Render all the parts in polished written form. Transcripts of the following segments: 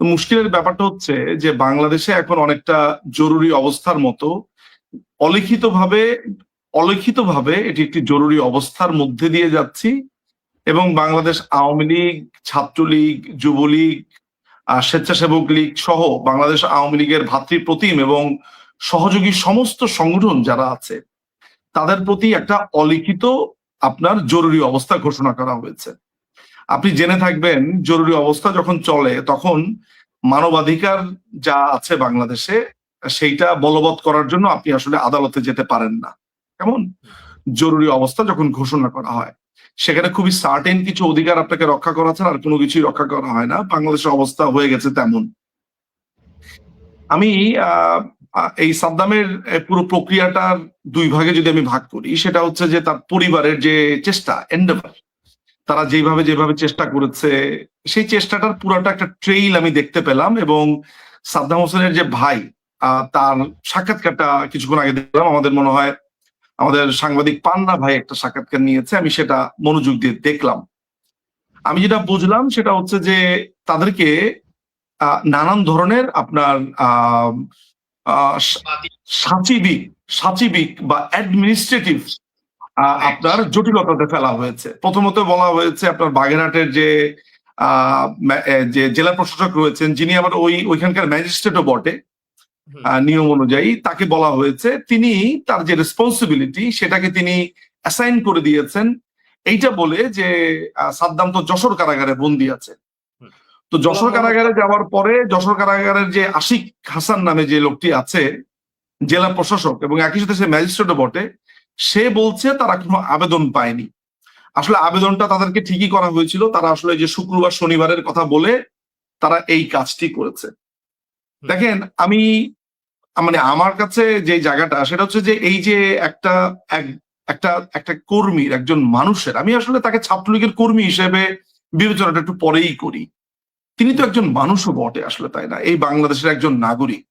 তো মুশকিলের ব্যাপারটা হচ্ছে যে বাংলাদেশে এখন অনেকটা জরুরি অবস্থার মতো অলিখিতভাবে অলিখিতভাবে এটি একটি জরুরি অবস্থার মধ্যে দিয়ে যাচ্ছি এবং বাংলাদেশ আওয়ামী লীগ, ছাত্রলীগ, যুবলীগ, স্বেচ্ছাসেবক লীগ সহ বাংলাদেশ আওয়ামী লীগের ভাতৃপ্রতিম এবং সহযোগী সমস্ত সংগঠন যারা আছে তাদের প্রতি একটা অলিখিত আপনার জরুরি অবস্থা ঘোষণা করা হয়েছে। আপনি জেনে থাকবেন জরুরি অবস্থা যখন চলে তখন মানবাধিকার যা আছে বাংলাদেশে সেইটা বলবৎ করার জন্য আপনি আসলে আদালতে যেতে পারেন না। কেমন? জরুরি অবস্থা যখন ঘোষণা করা হয় সেখানে খুবই সার্টেন কিছু অধিকার আপনাকে রক্ষা করা ছাড়া আর কোনো কিছুই রক্ষা করা হয় না। বাংলাদেশের অবস্থা হয়ে গেছে তেমন। আমি এই সাদ্দামের পুরো প্রক্রিয়াটার দুই ভাগে যদি আমি ভাগ করি, সেটা হচ্ছে যে তার পরিবারের যে চেষ্টা, এন্ডেভার, তারা যেভাবে যেভাবে চেষ্টা করেছে সেই চেষ্টাটার পুরাটা একটা ট্রেইল আমি দেখতে পেলাম। এবং সাদ্দাম হোসেনের যে ভাই, তার সাক্ষাৎকারটা কিছুক্ষণ আগে দেখলাম। আমাদের মনে হয় আমাদের সাংবাদিক পান্না ভাই একটা সাক্ষাৎকার নিয়েছে, আমি সেটা মনোযোগ দিয়ে দেখলাম। আমি যেটা বুঝলাম সেটা হচ্ছে যে তাদেরকে নানান ধরনের আপনার আহ আহ, সাচিবিক সাচিবিক বা অ্যাডমিনিস্ট্রেটিভ আপনার জটিলতাতে ফেলা হয়েছে। প্রথমত বলা হয়েছে আপনার বাগেরহাটের যে জেলা প্রশাসক রয়েছেন, যিনি আবার ওইখানকার ম্যাজিস্ট্রেটও বটে নিয়ম অনুযায়ী, তাকে বলা হয়েছে তিনি তার যে রেসপন্সিবিলিটি সেটাকে তিনি অ্যাসাইন করে দিয়েছেন এইটা বলে যে সাদ্দাম তো যশোর কারাগারে বন্দী আছে। তো যশোর কারাগারে যাওয়ার পরে যশোর কারাগারের যে আশিক হাসান নামে যে লোকটি আছে জেলা প্রশাসক এবং একই সাথে সে ম্যাজিস্ট্রেটও বটে, সে বলছে তারা কোনো আবেদন পায়নি। আসলে আবেদনটা তাদেরকে ঠিকই করা হয়েছিল, তারা আসলে যে শুক্রবার শনিবারের কথা বলে তারা এই কাজটি করেছে। দেখেন, আমি মানে আমার কাছে যে জায়গাটা সেটা হচ্ছে যে এই যে একটা একটা একটা কর্মীর, একজন মানুষের, আমি আসলে তাকে ছাত্রলীগের কর্মী হিসেবে বিবেচনাটা একটু পরেই করি। তিনি তো একজন মানুষও বটে আসলে, তাই না? এই বাংলাদেশের একজন নাগরিক।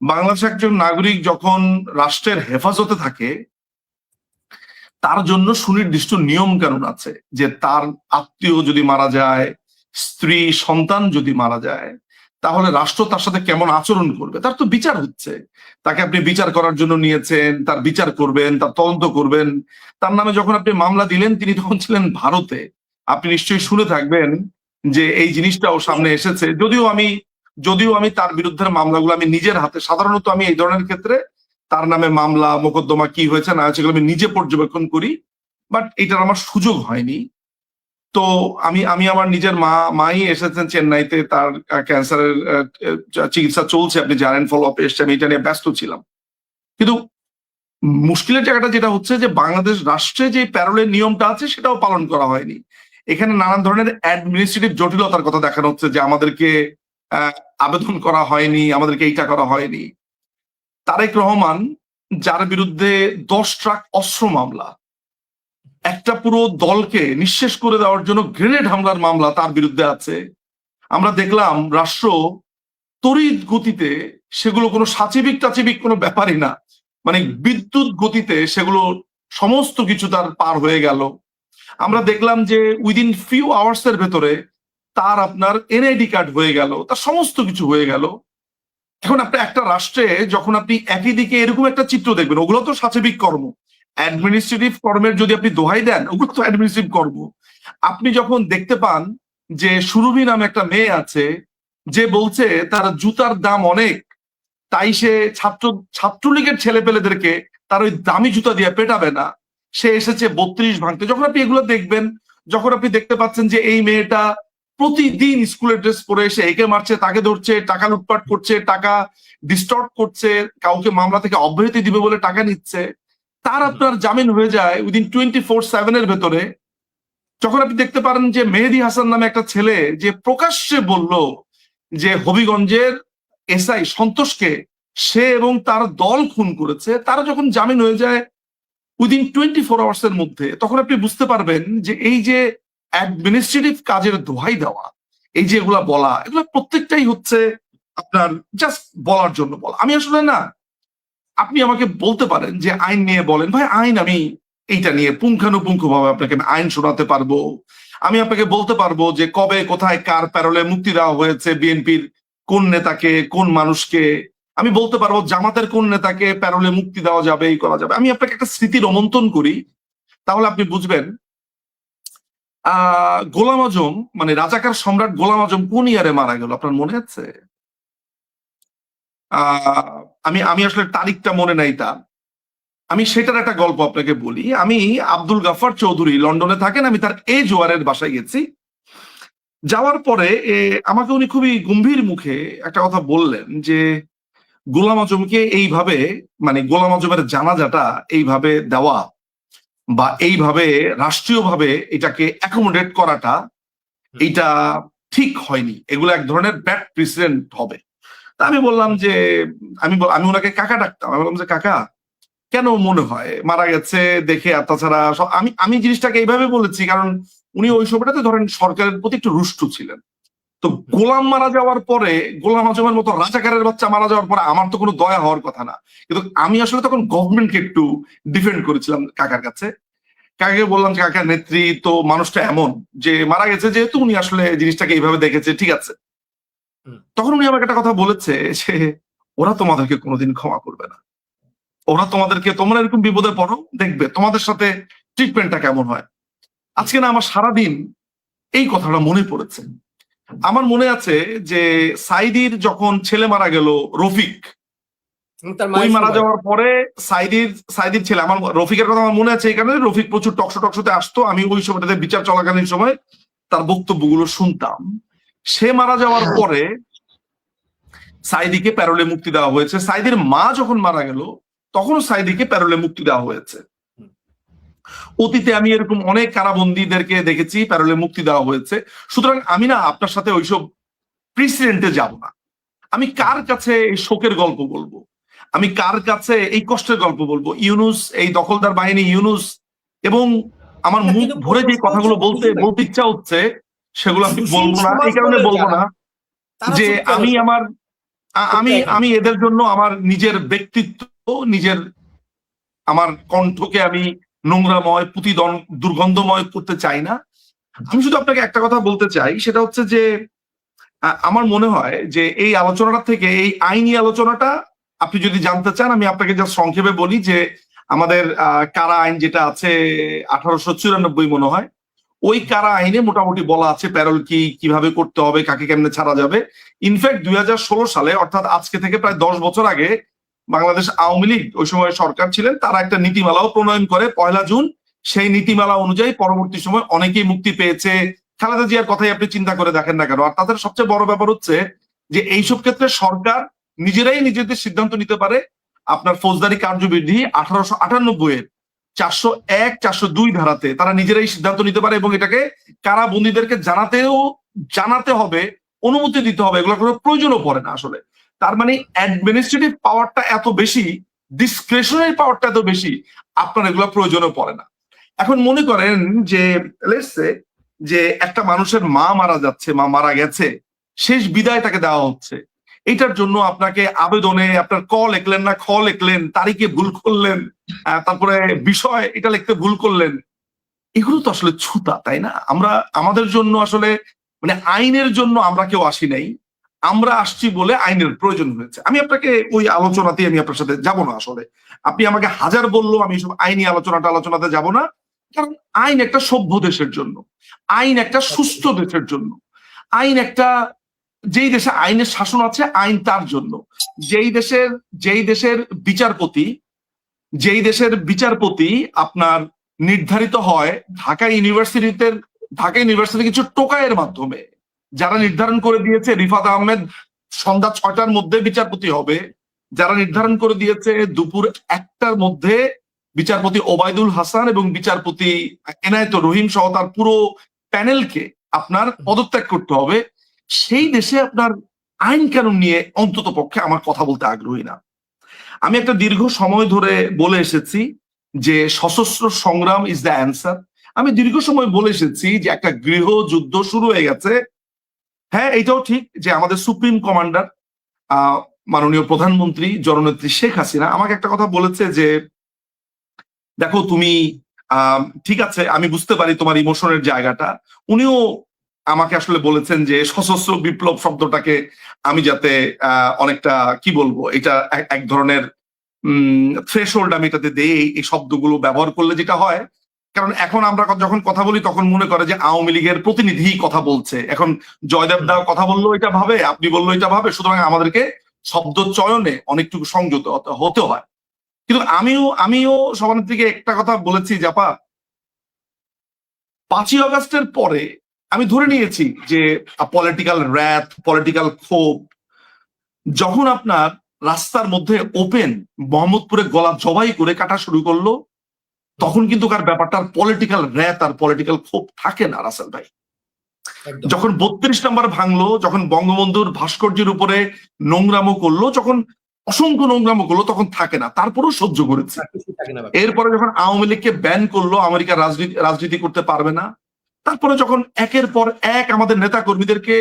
বাংলাদেশের একজন নাগরিক যখন রাষ্ট্রের হেফাজতে থাকে তার জন্য সুনির্দিষ্ট নিয়ম কানুন আছে যে তার আত্মীয় যদি মারা যায়, স্ত্রী সন্তান যদি মারা যায়, তাহলে রাষ্ট্র তার সাথে কেমন আচরণ করবে। তার তো বিচার হচ্ছে, তাকে আপনি বিচার করার জন্য নিয়েছেন, তার বিচার করবেন, তার তদন্ত করবেন। তার নামে যখন আপনি মামলা দিলেন তিনি তখন ছিলেন ভারতে। আপনি নিশ্চয়ই শুনে থাকবেন যে এই জিনিসটাও সামনে এসেছে। যদিও আমি তার বিরুদ্ধে মামলাগুলো আমি নিজের হাতে, সাধারণত আমি এই ধরনের ক্ষেত্রে তার নামে মামলা মোকদ্দমা কি হয়েছে না হয়েছে আমি নিজে পর্যবেক্ষণ করি, বাট এটার আমার সুযোগ হয়নি। তো আমি আমার নিজের মাই এসেছেন চেন্নাইতে, তার ক্যান্সারের চিকিৎসা চলছে, আপনি জানেন, ফলো আপে এসছে, আমি এটা নিয়ে ব্যস্ত ছিলাম। কিন্তু মুশকিলের জায়গাটা যেটা হচ্ছে যে বাংলাদেশ রাষ্ট্রে যে প্যারোলের নিয়মটা আছে সেটাও পালন করা হয়নি। এখানে নানান ধরনের অ্যাডমিনিস্ট্রেটিভ জটিলতার কথা দেখানো হচ্ছে যে আমাদেরকে আবেদন করা হয়নি, আমাদেরকে এইটা করা হয়নি। তারেক রহমান, যার বিরুদ্ধে 10 ট্রাক অস্ত্র মামলা, একটা পুরো দলকে নিঃশেষ করে দেওয়ার জন্য গ্রেনেড হামলার মামলা তার বিরুদ্ধে আছে, আমরা দেখলাম রাষ্ট্র তড়িৎ গতিতে সেগুলো কোনো সাচিবিক টাচিবিক কোনো ব্যাপারই না, মানে বিদ্যুৎ গতিতে সেগুলো সমস্ত কিছু তার পার হয়ে গেল। আমরা দেখলাম যে উইদিন ফিউ আওয়ার্স এর ভেতরে তার আপনার এনআইডি কার্ড হয়ে গেল, তার সমস্ত কিছু হয়ে গেল। এখন আপনি একটা রাষ্ট্রে যখন আপনি একই দিকে এরকম একটা চিত্র দেখবেন, ওগুলো তো সাচিবিক কর্ম। অ্যাডমিনিস্ট্রেটিভ কর্মের যদি আপনি দোহাই দেন, ওগুলো তো অ্যাডমিনিস্ট্রেটিভ কর্ম। আপনি যখন দেখতে পান যে সুরভি নামে একটা মেয়ে আছে যে বলছে তার জুতার দাম অনেক, তাই সে ছাত্রলীগের ছেলে পেলেদেরকে তার ওই দামি জুতা দিয়ে পেটাবে না, সে এসেছে 32 ভাঙতে। যখন আপনি এগুলো দেখবেন, যখন আপনি দেখতে পাচ্ছেন যে এই মেয়েটা প্রতিদিন স্কুলের ড্রেস পরে এসে একে মারছে, তাকে ধরছে, টাকা লুটপাট করছে, টাকা ডিস্টর্ট করছে, কাউকে মামলা থেকে অব্যাহতি দিবে বলে টাকা নিচ্ছে, তার আপনার জামিন হয়ে যায় উইদিন 24/7 এর ভেতরে। যখন আপনি দেখতে পারেন যে মেহেদী হাসান নামে একটা ছেলে যে প্রকাশ্যে বলল যে হবিগঞ্জের এসআই সন্তোষকে সে এবং তার দল খুন করেছে, তারা যখন জামিন হয়ে যায় উইদিন 24 আওয়ার্স এর মধ্যে, তখন আপনি বুঝতে পারবেন যে এই যে অ্যাডমিনিস্ট্রেটিভ কাজের দোহাই দেওয়া, এই যে এগুলা বলা, এগুলা প্রত্যেকটাই হচ্ছে আপনার জাস্ট বলার জন্য বলা। আমি আসলে না, আপনি আমাকে বলতে পারেন যে আইন নিয়ে বলেন, ভাই আইন আমি এইটা নিয়ে পুঙ্খানুপুঙ্খ ভাবে আপনাকে আইন শোনাতে পারবো। আমি আপনাকে বলতে পারবো যে কবে কোথায় কার প্যারোলে মুক্তি দেওয়া হয়েছে বিএনপির কোন নেতাকে, কোন মানুষকে, আমি বলতে পারবো জামাতের কোন নেতাকে প্যারোলে মুক্তি দেওয়া যাবে, এই করা যাবে। আমি আপনাকে একটা স্মৃতি রোমন্থন করি, তাহলে আপনি বুঝবেন। গোলাম আজম, মানে রাজাকার সম্রাট গোলাম আজম কোন ইয়ারে মারা গেল আপনার মনে আছে? আমি আমি আসলে তারিখটা মনে নাই তার। আমি সেটার একটা গল্প আপনাকে বলি। আমি আব্দুল গাফফার চৌধুরী লন্ডনে থাকেন, আমি তার জোয়ারের বাসায় গেছি। যাওয়ার পরে আমাকে উনি খুবই গম্ভীর মুখে একটা কথা বললেন যে গোলাম আজমকে এইভাবে, মানে গোলাম আজমের জানাজাটা এইভাবে দেওয়া বা এইভাবে রাষ্ট্রীয়ভাবে এটাকে অ্যাকোমোডেট করাটা, এটা ঠিক হয়নি, এগুলো এক ধরনের ব্যাড প্রেসিডেন্ট হবে। তা আমি বললাম যে আমি ওনাকে কাকা ডাকতাম। আমি বললাম যে কাকা, কেন মনে হয় মারা গেছে দেখে? আর তাছাড়া আমি আমি জিনিসটাকে এইভাবে বলেছি কারণ উনি ওই সময়টাতে ধরেন সরকারের প্রতি একটু রুষ্ট ছিলেন। তো গোলাম মারা যাওয়ার পরে, গোলাম আজমের মতো রাজাকারের বাচ্চা মারা যাওয়ার পরে আমার তো কোনো দয়া হওয়ার কথা না, কিন্তু আমি আসলে তখন গভর্নমেন্টকে একটু ডিফেন্ড করেছিলাম কাকার কাছে। কাকাকে বললাম যে কাকার নেত্রী তো মানুষটা এমন যে মারা গেছে, যেহেতু উনি আসলে জিনিসটাকে এইভাবে দেখেছে, ঠিক আছে। তখন উনি আমাকে একটা কথা বলেছে যে ওরা তোমাদেরকে কোনোদিন ক্ষমা করবে না, ওরা তোমাদেরকে, তোমরা এরকম বিপদে পড়ো, দেখবে তোমাদের সাথে ট্রিটমেন্টটা কেমন হয়। আজকে না আমার সারাদিন এই কথাটা মনে পড়েছে। আমার মনে আছে যে সাইদির যখন ছেলে মারা গেল, রফিক, ওই মারা যাওয়ার পরে সাইদির ছেলে, আমার রফিকের কথা আমার মনে আছে এই কারণে, রফিক প্রচুর টকশোতে আসতো, আমি ওই সময়টাতে বিচার চলাকালীন সময় তার বক্তব্যগুলো শুনতাম। সে মারা যাওয়ার পরে সাইদিকে প্যারোলে মুক্তি দেওয়া হয়েছে। সাইদির মা যখন মারা গেল তখনও সাইদিকে প্যারোলে মুক্তি দেওয়া হয়েছে। অতীতে আমি এরকম অনেক কারাবন্দীদেরকে দেখেছি প্যারোলে মুক্তি দেওয়া হয়েছে। সুতরাং আমি না আপনার সাথে ওইসব প্রেসিডেন্টে যাব না। আমি কার কাছে এই শোকের গল্প বলবো, আমি কার কাছে এই কষ্টের গল্প বলবো? ইউনুস, এই দখলদার বাহিনী ইউনুস, এবং আমার মুখ ভরে যে কথাগুলো বলতে ইচ্ছা হচ্ছে সেগুলো আমি বলবো না। এই কারণে বলবো না যে আমি এদের জন্য আমার নিজের ব্যক্তিত্ব, নিজের আমার কণ্ঠকে আমি নোংরাময়, দুর্গন্ধময় করতে চাই না। আমি শুধু আপনাকে একটা কথা বলতে চাই, সেটা হচ্ছে যে আমার মনে হয় যে এই আলোচনাটা থেকে, এই আইনি আলোচনাটা আপনি যদি জানতে চান, আমি আপনাকে জাস্ট সংক্ষেপে বলি যে আমাদের কারা আইন যেটা আছে 1894 মনে হয়, ওই কারা আইনে মোটামুটি বলা আছে প্যারোল কিভাবে করতে হবে, কাকে কেমনে ছাড়া যাবে। ইনফ্যাক্ট 2016 সালে, অর্থাৎ আজকে থেকে প্রায় 10 বছর আগে, বাংলাদেশ আওয়ামী লীগ ওই সময় সরকার ছিলেন, তারা একটা নীতিমালাও প্রণয়ন করে 1 জুন। সেই নীতিমালা অনুযায়ী পরবর্তী সময় অনেকেই মুক্তি পেয়েছে। খালেদা জিয়ার কথাই আপনি চিন্তা করে দেখেন না কেন। আর তাদের সবচেয়ে বড় ব্যাপার হচ্ছে যে এইসব ক্ষেত্রে সরকার নিজেরাই নিজেদের সিদ্ধান্ত নিতে পারে। আপনার ফৌজদারি কার্যবিধি 1898 401, 402 ধারাতে তারা নিজেরাই সিদ্ধান্ত নিতে পারে, এবং এটাকে কারাবন্দীদেরকে জানাতে হবে, অনুমতি দিতে হবে, এগুলো কোনো প্রয়োজনও পড়ে না আসলে। তার মানে অ্যাডমিনিস্ট্রেটিভ পাওয়ারটা এত বেশি, ডিসক্রিশনারি পাওয়ারটা এত বেশি, আপনার এগুলো প্রয়োজনও পড়ে না। এখন মনে করেন যে লেটস সে যে একটা মানুষের মা মারা যাচ্ছে, মা মারা গেছে, শেষ বিদায় তাকে দেওয়া হচ্ছে। এটার জন্য আপনাকে আবেদনে আপনার ক লিখলেন না খ লিখলেন, তারিখে ভুল করলেন, তারপরে বিষয় এটা লিখতে ভুল করলেন, এগুলো তো আসলে ছুতা, তাই না? আমরা আমাদের জন্য আসলে, মানে আইনের জন্য আমরা কেউ আসি নাই, আমরা আসছি বলে আইনের প্রয়োজন হয়েছে। আমি আপনাকে ওই আলোচনাতে আমি আপনার সাথে যাব না আসলে। আপনি আমাকে হাজার বললেও আমি সব আইনি আলোচনাতে যাব না, কারণ আইন একটা সভ্য দেশের জন্য, আইন একটা সুস্থ দেশের জন্য, আইন একটা, যেই দেশে আইনের শাসন আছে আইন তার জন্য। যেই দেশের বিচারপতি আপনার নির্ধারিত হয় ঢাকা ইউনিভার্সিটি কিছু টোকাইয়ের মাধ্যমে, যারা নির্ধারণ করে দিয়েছে রিফাত আহমেদ সন্ধ্যা 6টার মধ্যে বিচারপতি হবে, যারা নির্ধারণ করে দিয়েছে দুপুর 1টার মধ্যে বিচারপতি ওবায়দুল হাসান এবং বিচারপতি এনায়েতুর রহিম সহ তার পুরো প্যানেলকে আপনার পদত্যাগ করতে হবে, সেই দেশে আপনার আইন কানুন নিয়ে অন্তত পক্ষে আমার কথা বলতে আগ্রহী না। আমি একটা দীর্ঘ সময় ধরে বলে এসেছি যে সশস্ত্র সংগ্রাম ইজ দ্য অ্যান্সার। আমি দীর্ঘ সময় বলে এসেছি যে একটা গৃহযুদ্ধ শুরু হয়ে গেছে। হ্যাঁ, এটাও ঠিক যে আমাদের সুপ্রিম কমান্ডার মাননীয় প্রধানমন্ত্রী জননেত্রী শেখ হাসিনা আমাকে একটা কথা বলেছে যে দেখো তুমি, ঠিক আছে আমি বুঝতে পারি তোমার ইমোশনের জায়গাটা। উনিও আমাকে আসলে বলেছেন যে সশস্ত্র বিপ্লব শব্দটাকে আমি যাতে অনেকটা কি বলবো, এটা এক ধরনের থ্রেশহোল্ড আমি এটাতে দেই, এই শব্দগুলো ব্যবহার করলে যেটা হয়, কারণ এখন আমরা যখন কথা বলি তখন মনে করে যে আওয়ামী লীগের প্রতিনিধি কথা বলছে। এখন জয়দেব দা কথা বললো এটা ভাবে, আপনি বললো এটা ভাবে, সুতরাং আমাদেরকে শব্দ চয়নে অনেকটুকু সংযত হতে হয়। কিন্তু আমিও সবার থেকে একটা কথা বলেছি, জাপা 5ই অগস্টের পরে আমি ধরে নিয়েছি যে পলিটিক্যাল র্যাথ, পলিটিক্যাল ক্ষোভ যখন আপনার রাস্তার মধ্যে ওপেন মোহাম্মদপুরে গলা জবাই করে কাটা শুরু করলো, তখন কিন্তু কার ব্যাপারটার পলিটিক্যাল র্যাথ আর পলিটিক্যাল ক্ষোভ থাকে না রাসেল ভাই। যখন 32 নম্বর ভাঙলো, যখন বঙ্গবন্ধুর ভাস্কর্যের উপরে নোংরামো করলো, যখন অসংখ্য নোংরামো করলো, তখন থাকে না, তারপরেও সহ্য করেছে। এরপরে যখন আওয়ামী লীগকে ব্যান করলো, আমেরিকা রাজনীতি করতে পারবে না, তারপরে যখন একের পর এক আমাদের নেতা কর্মীদেরকে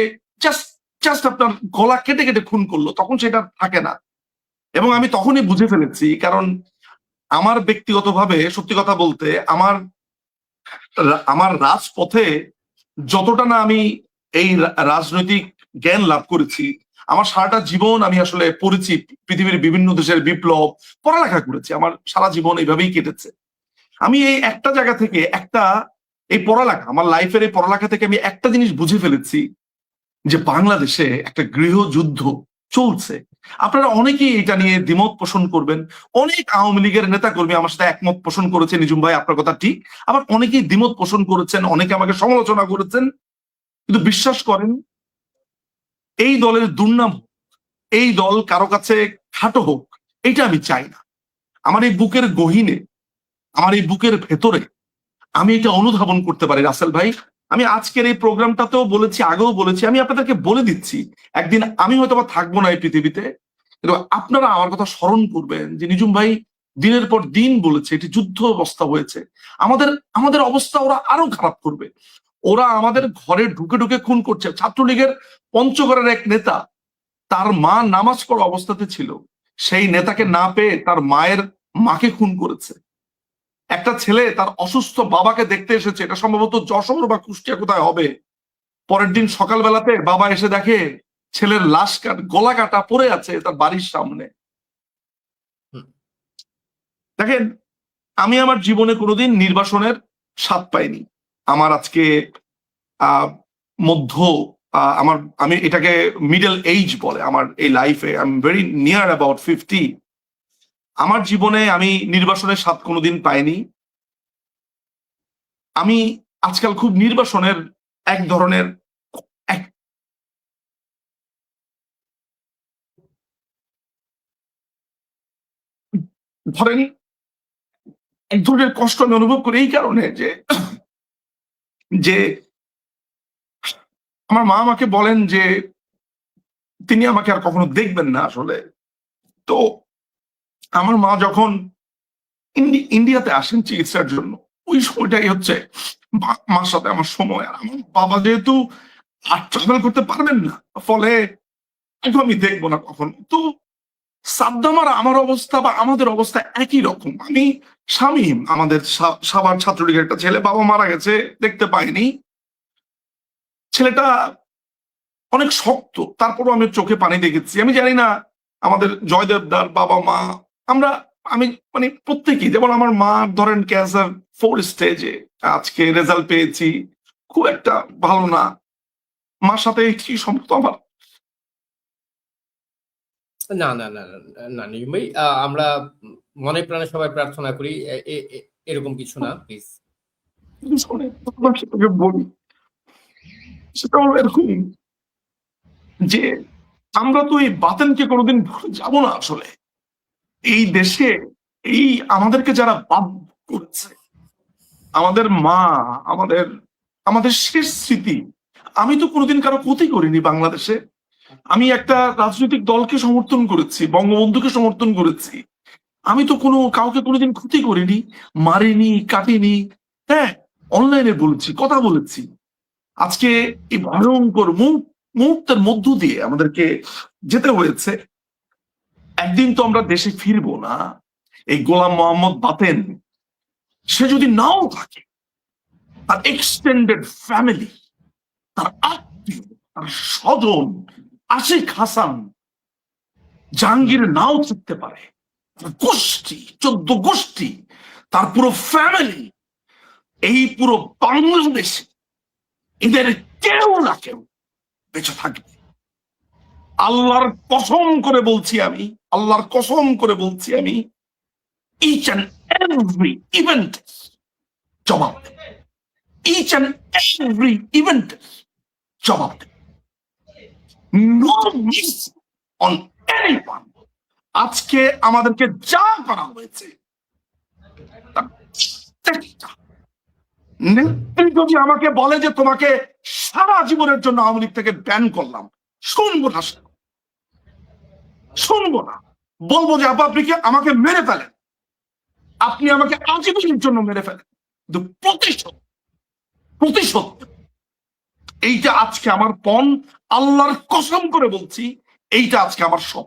জাস্ট আপনার গলা কেটে কেটে খুন করলো, তখন সেটা থাকে না। এবং আমি তখনই বুঝে ফেলেছি, কারণ আমার ব্যক্তিগতভাবে সত্যি কথা বলতে আমার রাজপথে যতটা না আমি এই রাজনৈতিক জ্ঞান লাভ করেছি, আমার সারাটা জীবন আমি আসলে পড়েছি পৃথিবীর বিভিন্ন দেশের বিপ্লব, পড়ালেখা করেছি, আমার সারা জীবন এইভাবেই কেটেছে। আমি এই একটা জায়গা থেকে এই পড়ালেখা, আমার লাইফের এই পড়ালেখা থেকে আমি একটা জিনিস বুঝে ফেলেছি, যে বাংলাদেশে একটা গৃহযুদ্ধ চলছে। আপনারা অনেকেই এটা নিয়ে দ্বিমত পোষণ করবেন, অনেক আওয়ামী লীগের নেতা কর্মী আমার সাথে একমত পোষণ করেছে, নিজুম ভাই আপনার কথা ঠিক, আবার অনেকেই দ্বিমত পোষণ করেছেন, অনেকে আমাকে সমালোচনা করেছেন। কিন্তু বিশ্বাস করেন, এই দলের দুর্নাম, এই দল কারো কাছে খাটো হোক, এইটা আমি চাই না। আমার এই বুকের গহীনে, আমার এই বুকের ভেতরে আমি এটা অনুধাবন করতে পারি রাসেল ভাই। আমি আজকের এই প্রোগ্রামটাতেও বলেছি, আগেও বলেছি, আমি আপনাদেরকে বলে দিচ্ছি, একদিন আমি হয়তো বা থাকবো না এই পৃথিবীতে, কিন্তু আপনারা আমার কথা স্মরণ করবেন যে নিজুম ভাই দিনের পর দিন বলেছে এটি যুদ্ধ অবস্থা হয়েছে, আমাদের অবস্থা ওরা আরো খারাপ করবে। ওরা আমাদের ঘরে ঢুকে ঢুকে খুন করছে। ছাত্রলীগের পঞ্চগড়ের এক নেতা, তার মা নামাজ পড়া অবস্থাতে ছিল, সেই নেতাকে না পেয়ে তার মায়ের মাকে খুন করেছে। একটা ছেলে তার অসুস্থ বাবাকে দেখতে এসেছে, এটা সম্ভবত যশোর বা কুষ্টিয়া কোথায় হবে। পরের দিন সকালবেলাতে বাবা এসে দেখে ছেলের লাশ গলা কাটা পড়ে আছে তার বাড়ির সামনে। দেখেন, আমি আমার জীবনে কোনোদিন নির্বাসনের স্বাদ পাইনি। আমার আজকে মধ্য আমি এটাকে মিডল এইজ বলে, আমার এই লাইফে I am very near about 50। আমার জীবনে আমি নির্বাসনের স্বাদ কোনোদিন পাইনি। আমি আজকাল খুব নির্বাসনের এক ধরনের ধরেন এক ধরনের কষ্ট আমি অনুভব করি এই কারণে যে আমার মা আমাকে বলেন যে তিনি আমাকে আর কখনো দেখবেন না আসলে। তো আমার মা যখন ইন্ডিয়াতে আসেন চিকিৎসার জন্য, ওই সময়টাই হচ্ছে মার সাথে আমার সময়। আর আমার বাবা যেহেতু আর ট্রাভেল করতে পারবেন না, ফলে আমি দেখবো না কখনো। তো সাদ্দাম আর আমার অবস্থা বা আমাদের অবস্থা একই রকম। আমি শামীম, আমাদের সাভার ছাত্রলীগের একটা ছেলে, বাবা মারা গেছে, দেখতে পাইনি। ছেলেটা অনেক শক্ত, তারপরও আমি চোখে পানি দেখেছি। আমি জানি না আমাদের জয়দেবদার বাবা মা, আমি মানে প্রত্যেকেই, যেমন আমার মা ধরেন ক্যান্সার 4 স্টেজে, আজকে রেজাল্ট পেয়েছি, খুব একটা ভালো না। মার সাথে কি সম্পর্ক আমার? না না না না নিয়ম ভাই, আমরা মনে প্রাণে সবাই প্রার্থনা করি এরকম কিছু না, প্লিজ। বলি সেটা হলো এরকম যে আমরা তো এই বাতেনকে কোনোদিন ভুলে যাব না আসলে। এই দেশে এই আমাদেরকে যারা বাধ্য করেছে, আমাদের মা, আমাদের শেষ স্মৃতি। আমি তো কোনোদিন কারো ক্ষতি করিনি বাংলাদেশে। আমি একটা রাজনৈতিক দলকে সমর্থন করেছি, বঙ্গবন্ধুকে সমর্থন করেছি। আমি তো কাউকে কোনোদিন ক্ষতি করিনি, মারিনি, কাটিনি। হ্যাঁ, অনলাইনে বলেছি, কথা বলেছি। আজকে এই ভয়ঙ্কর মুহূর্তের মধ্য দিয়ে আমাদেরকে যেতে হয়েছে। একদিন তো আমরা দেশে ফিরবো না। এই গোলাম মোহাম্মদ বাতেন, সে যদি নাও থাকে, তার এক্সটেন্ডেড ফ্যামিলি, তার আত্মীয়, তার স্বজন, আশিক হাসান, জাহাঙ্গীর নাও থাকতে পারে, তার গোষ্ঠী, 14 গোষ্ঠী, তার পুরো ফ্যামিলি, এই পুরো বাংলাদেশে এদের কেউ না কেউ বেঁচে থাকবে। আল্লাহর কসম করে বলছি আমি, আল্লাহর কসম করে বলছি আমি, ইচ অ্যান্ড এভরি ইভেন্ট জবাব দেবে, ইচ অ্যান্ড এভরি ইভেন্ট জবাব দেবে। No miss on anyone. আজকে আমাদেরকে যা করা হয়েছে তার প্রত্যেকটা নেত্রী যদি আমাকে বলে যে তোমাকে সারা জীবনের জন্য আওয়ামী লীগ থেকে ব্যান করলাম, শুনবো না, শুনবো না। বলবো যে আপনি কি আমাকে মেরে ফেলেন, আপনি আমাকে আজীবনের জন্য মেরে ফেলেন, কিন্তু প্রতিশোধ, প্রতিশোধ এইটা আজকে আমার পণ। আল্লাহর কসম করে বলছি, এইটা আজকে আমার সব।